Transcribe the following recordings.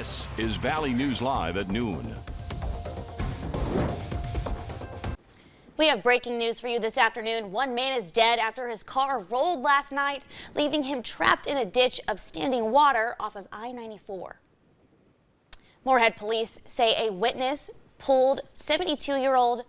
This is Valley News Live at noon. We have breaking news for you this afternoon. One man is dead after his car rolled last night, leaving him trapped in a ditch of standing water off of I-94. Moorhead police say a witness pulled 72-year-old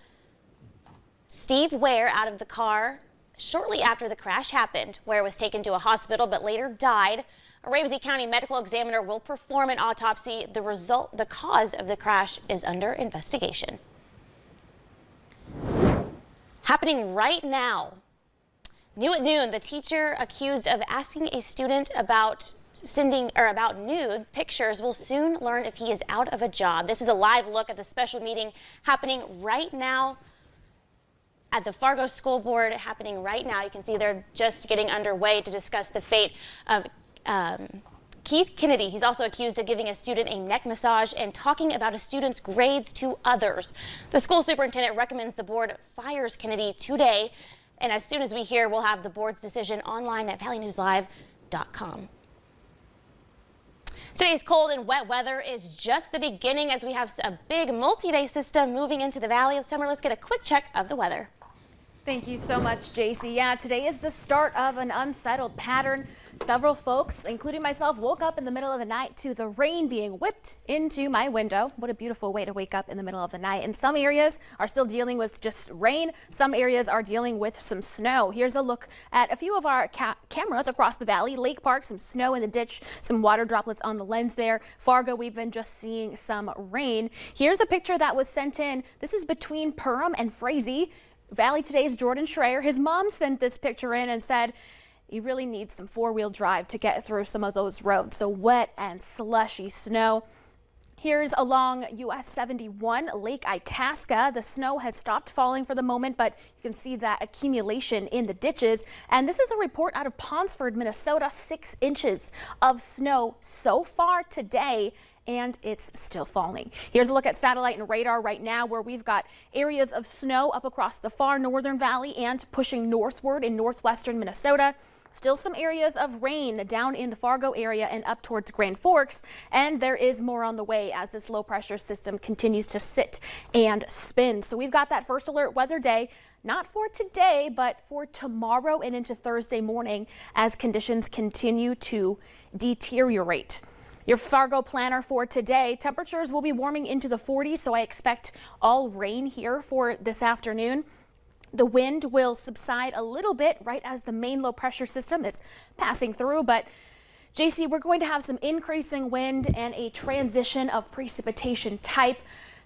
Steve Ware out of the car shortly after the crash happened. Ware was taken to a hospital but later died. A Ramsey County medical examiner will perform an autopsy. The cause of the crash is under investigation. Happening right now. New at noon, the teacher accused of asking a student about nude pictures will soon learn if he is out of a job. This is a live look at the special meeting happening right now at the Fargo School Board. Happening right now. You can see they're just getting underway to discuss the fate of Keith Kennedy. He's also accused of giving a student a neck massage and talking about a student's grades to others. The school superintendent recommends the board fires Kennedy today. And as soon as we hear, we'll have the board's decision online at valleynewslive.com. Today's cold and wet weather is just the beginning as we have a big multi-day system moving into the valley. Summer, let's get a quick check of the weather. Thank you so much, JC. Yeah, today is the start of an unsettled pattern. Several folks, including myself, woke up in the middle of the night to the rain being whipped into my window. What a beautiful way to wake up in the middle of the night. And some areas are still dealing with just rain. Some areas are dealing with some snow. Here's a look at a few of our cameras across the valley. Lake Park, some snow in the ditch, some water droplets on the lens there. Fargo, we've been just seeing some rain. Here's a picture that was sent in. This is between Perham and Frazee. Valley Today's Jordan Schreier, his mom sent this picture in and said, you really need some four-wheel drive to get through some of those roads. So wet and slushy snow. Here's along US 71, Lake Itasca. The snow has stopped falling for the moment, but you can see that accumulation in the ditches. And this is a report out of Ponsford, Minnesota, 6 inches of snow so far today, and it's still falling. Here's a look at satellite and radar right now, where we've got areas of snow up across the far northern valley and pushing northward in northwestern Minnesota. Still some areas of rain down in the Fargo area and up towards Grand Forks, and there is more on the way as this low pressure system continues to sit and spin. So we've got that first alert weather day, not for today, but for tomorrow and into Thursday morning as conditions continue to deteriorate. Your Fargo planner for today, temperatures will be warming into the 40s, so I expect all rain here for this afternoon. The wind will subside a little bit right as the main low pressure system is passing through, but JC, we're going to have some increasing wind and a transition of precipitation type.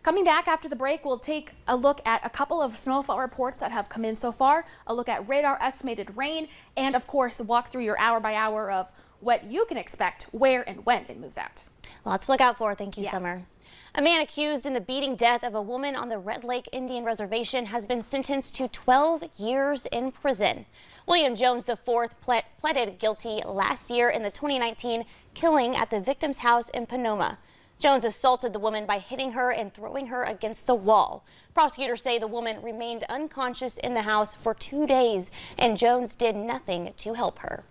Coming back after the break, we'll take a look at a couple of snowfall reports that have come in so far, a look at radar estimated rain, and of course, walk through your hour by hour of what you can expect, where and when it moves out. Lots to look out for. Thank you, Summer. A man accused in the beating death of a woman on the Red Lake Indian Reservation has been sentenced to 12 years in prison. William Jones IV pleaded guilty last year in the 2019 killing at the victim's house in Panoma. Jones assaulted the woman by hitting her and throwing her against the wall. Prosecutors say the woman remained unconscious in the house for 2 days, and Jones did nothing to help her.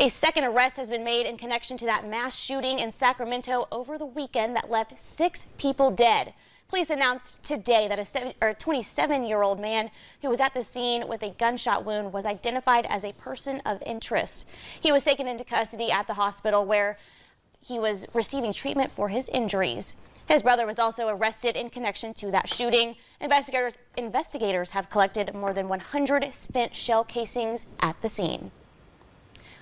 A second arrest has been made in connection to that mass shooting in Sacramento over the weekend that left 6 people dead. Police announced today that a 27-year-old man who was at the scene with a gunshot wound was identified as a person of interest. He was taken into custody at the hospital where he was receiving treatment for his injuries. His brother was also arrested in connection to that shooting. Investigators have collected more than 100 spent shell casings at the scene.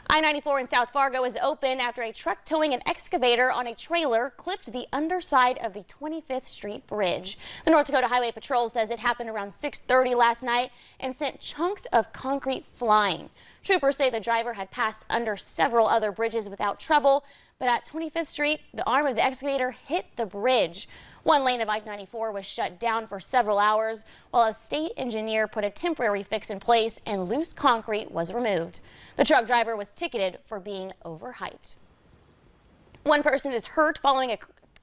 I-94 in South Fargo is open after a truck towing an excavator on a trailer clipped the underside of the 25th Street Bridge. The North Dakota Highway Patrol says it happened around 6:30 last night and sent chunks of concrete flying. Troopers say the driver had passed under several other bridges without trouble, but at 25th Street, the arm of the excavator hit the bridge. One lane of I-94 was shut down for several hours while a state engineer put a temporary fix in place and loose concrete was removed. The truck driver was ticketed for being overhyped. One person is hurt following a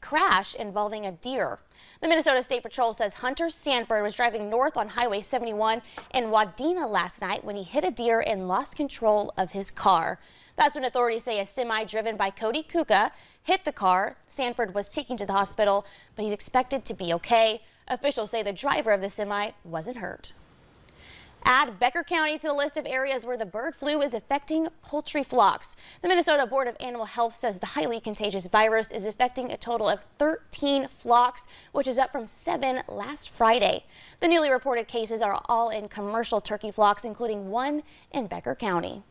crash involving a deer. The Minnesota State Patrol says Hunter Sanford was driving north on Highway 71 in Wadena last night when he hit a deer and lost control of his car. That's when authorities say a semi driven by Cody Kuka hit the car. Sanford was taken to the hospital, but he's expected to be okay. Officials say the driver of the semi wasn't hurt. Add Becker County to the list of areas where the bird flu is affecting poultry flocks. The Minnesota Board of Animal Health says the highly contagious virus is affecting a total of 13 flocks, which is up from 7 last Friday. The newly reported cases are all in commercial turkey flocks, including one in Becker County.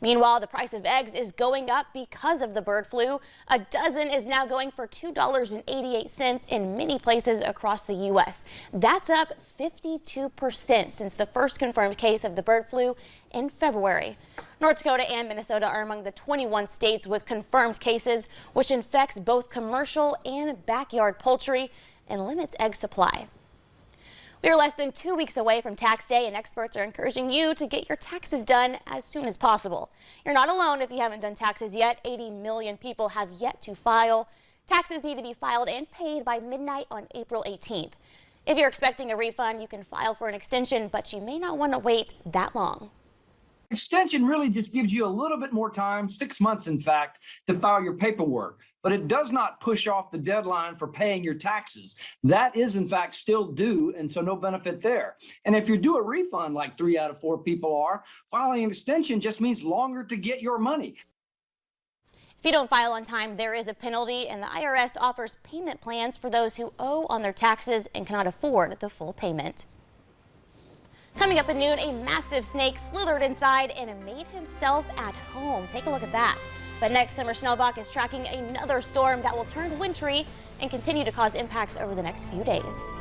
Meanwhile, the price of eggs is going up because of the bird flu. A dozen is now going for $2.88 in many places across the U.S. That's up 52% since the first confirmed case of the bird flu in February. North Dakota and Minnesota are among the 21 states with confirmed cases, which infects both commercial and backyard poultry and limits egg supply. We are less than 2 weeks away from tax day, and experts are encouraging you to get your taxes done as soon as possible. You're not alone if you haven't done taxes yet. 80 million people have yet to file. Taxes need to be filed and paid by midnight on April 18th. If you're expecting a refund, you can file for an extension, but you may not want to wait that long. Extension really just gives you a little bit more time, 6 months in fact, to file your paperwork, but it does not push off the deadline for paying your taxes. That is in fact still due, and so no benefit there. And if you do a refund like 3 out of 4 people are, filing an extension just means longer to get your money. If you don't file on time, there is a penalty, and the IRS offers payment plans for those who owe on their taxes and cannot afford the full payment. Coming up at noon, a massive snake slithered inside and made himself at home. Take a look at that. But next, Summer Schnellbach is tracking another storm that will turn wintry and continue to cause impacts over the next few days.